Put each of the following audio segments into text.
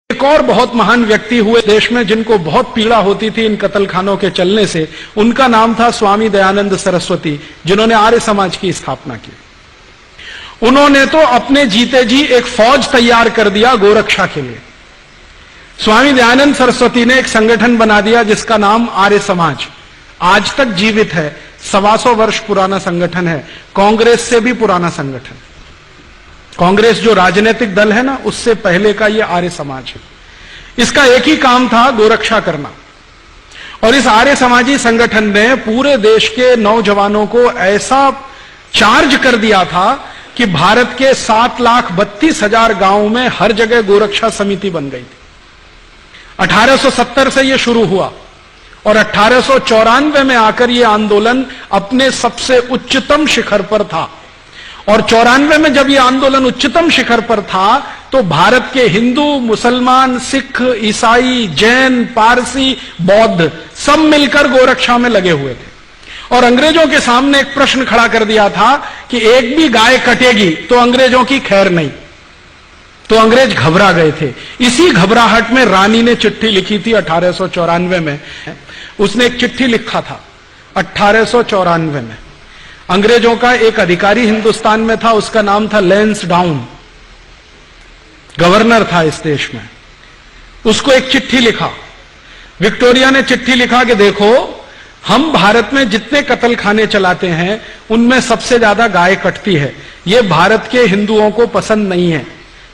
एक और बहुत महान व्यक्ति हुए देश में जिनको बहुत पीड़ा होती थी इन कत्लखानों के चलने से। उनका नाम था स्वामी दयानंद सरस्वती, जिन्होंने आर्य समाज की स्थापना की। उन्होंने तो अपने जीते जी एक फौज तैयार कर दिया गोरक्षा के लिए। स्वामी दयानंद सरस्वती ने एक संगठन बना दिया जिसका नाम आर्य समाज, आज तक जीवित है। 125 वर्ष पुराना संगठन है, कांग्रेस से भी पुराना संगठन। कांग्रेस जो राजनीतिक दल है ना, उससे पहले का ये आर्य समाज है। इसका एक ही काम था, गोरक्षा करना। और इस आर्य समाजी संगठन ने पूरे देश के नौजवानों को ऐसा चार्ज कर दिया था कि भारत के 7,32,000 गांवों में हर जगह गोरक्षा समिति बन गई थी। 1870 से यह शुरू हुआ और 1894 में आकर यह आंदोलन अपने सबसे उच्चतम शिखर पर था। और 94 में जब यह आंदोलन उच्चतम शिखर पर था तो भारत के हिंदू, मुसलमान, सिख, ईसाई, जैन, पारसी, बौद्ध सब मिलकर गोरक्षा में लगे हुए थे। और अंग्रेजों के सामने एक प्रश्न खड़ा कर दिया था कि एक भी गाय कटेगी तो अंग्रेजों की खैर नहीं। तो अंग्रेज घबरा गए थे। इसी घबराहट में रानी ने चिट्ठी लिखी थी 1894 में। उसने एक चिट्ठी लिखा था 1894 में। अंग्रेजों का एक अधिकारी हिंदुस्तान में था, उसका नाम था लैंसडाउन, गवर्नर था इस देश में। उसको एक चिट्ठी लिखा। विक्टोरिया ने चिट्ठी लिखा कि देखो, हम भारत में जितने कत्लखाने चलाते हैं उनमें सबसे ज्यादा गाय कटती है। यह भारत के हिंदुओं को पसंद नहीं है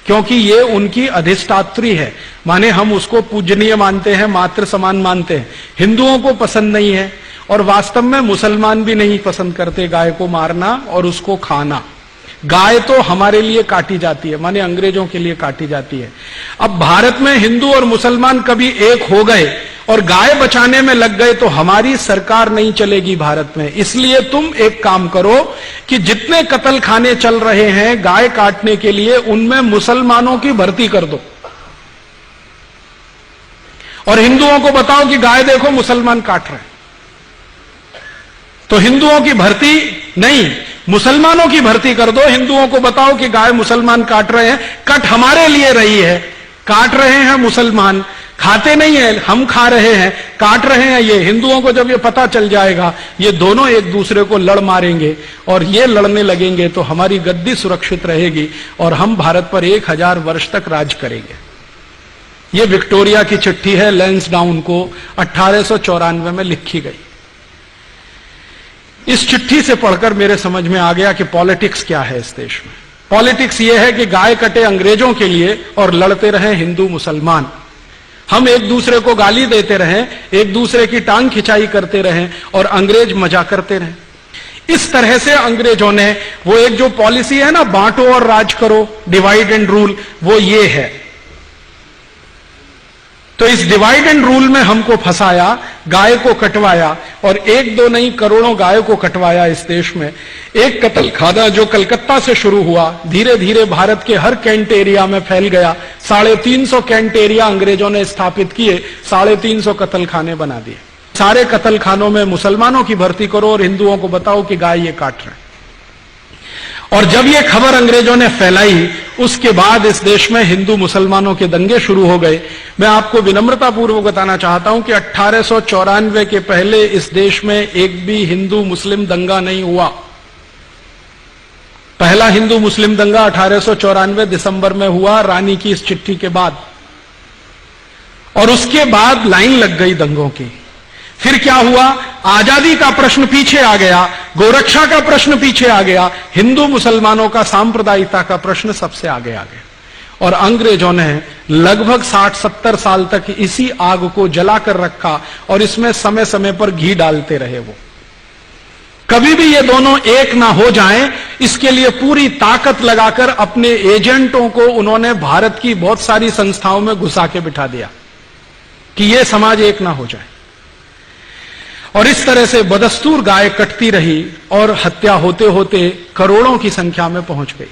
क्योंकि ये उनकी अधिष्ठात्री है, माने हम उसको पूजनीय मानते हैं, मातृ समान मानते हैं। हिंदुओं को पसंद नहीं है और वास्तव में मुसलमान भी नहीं पसंद करते गाय को मारना और उसको खाना। गाय तो हमारे लिए काटी जाती है, माने अंग्रेजों के लिए काटी जाती है। अब भारत में हिंदू और मुसलमान कभी एक हो गए और गाय बचाने में लग गए तो हमारी सरकार नहीं चलेगी भारत में। इसलिए तुम एक काम करो कि जितने कत्लखाने चल रहे हैं गाय काटने के लिए, उनमें मुसलमानों की भर्ती कर दो और हिंदुओं को बताओ कि गाय देखो मुसलमान काट रहे हैं। तो हिंदुओं की भर्ती नहीं, मुसलमानों की भर्ती कर दो। हिंदुओं को बताओ कि गाय मुसलमान काट रहे हैं, कट हमारे लिए रही है। काट रहे हैं मुसलमान, खाते नहीं है, हम खा रहे हैं, काट रहे हैं ये। हिंदुओं को जब ये पता चल जाएगा, ये दोनों एक दूसरे को लड़ मारेंगे और ये लड़ने लगेंगे तो हमारी गद्दी सुरक्षित रहेगी और हम भारत पर 1000 वर्ष तक राज करेंगे। ये विक्टोरिया की चिट्ठी है, लैंसडाउन को 1894 में लिखी गई। इस चिट्ठी से पढ़कर मेरे समझ में आ गया कि पॉलिटिक्स क्या है इस देश में। पॉलिटिक्स यह है कि गाय कटे अंग्रेजों के लिए और लड़ते रहे हिंदू मुसलमान। हम एक दूसरे को गाली देते रहें, एक दूसरे की टांग खिंचाई करते रहें और अंग्रेज मजा करते रहें। इस तरह से अंग्रेजों ने वो एक जो पॉलिसी है ना, बांटो और राज करो, डिवाइड एंड रूल, वो ये है। तो इस डिवाइड एंड रूल में हमको फंसाया, गाय को कटवाया और एक दो नहीं करोड़ों गाय को कटवाया इस देश में। एक कत्लखाना जो कलकत्ता से शुरू हुआ, धीरे धीरे भारत के हर कैंट एरिया में फैल गया। 350 कैंट एरिया अंग्रेजों ने स्थापित किए, 350 कत्लखाने बना दिए। सारे कत्लखानों में मुसलमानों की भर्ती करो और हिंदुओं को बताओ कि गाय ये काट रहे हैं। और जब ये खबर अंग्रेजों ने फैलाई, उसके बाद इस देश में हिंदू मुसलमानों के दंगे शुरू हो गए। मैं आपको विनम्रतापूर्वक बताना चाहता हूं कि 1894 के पहले इस देश में एक भी हिंदू मुस्लिम दंगा नहीं हुआ। पहला हिंदू मुस्लिम दंगा 1894 दिसंबर में हुआ, रानी की इस चिट्ठी के बाद। और उसके बाद लाइन लग गई दंगों की। फिर क्या हुआ, आजादी का प्रश्न पीछे आ गया, गोरक्षा का प्रश्न पीछे आ गया, हिंदू मुसलमानों का सांप्रदायिकता का प्रश्न सबसे आगे आ गया। और अंग्रेजों ने लगभग 60-70 साल तक इसी आग को जलाकर रखा और इसमें समय समय पर घी डालते रहे। वो कभी भी ये दोनों एक ना हो जाएं, इसके लिए पूरी ताकत लगाकर अपने एजेंटों को उन्होंने भारत की बहुत सारी संस्थाओं में घुसा के बिठा दिया कि ये समाज एक ना हो जाए। और इस तरह से बदस्तूर गाय कटती रही और हत्या होते होते करोड़ों की संख्या में पहुंच गई।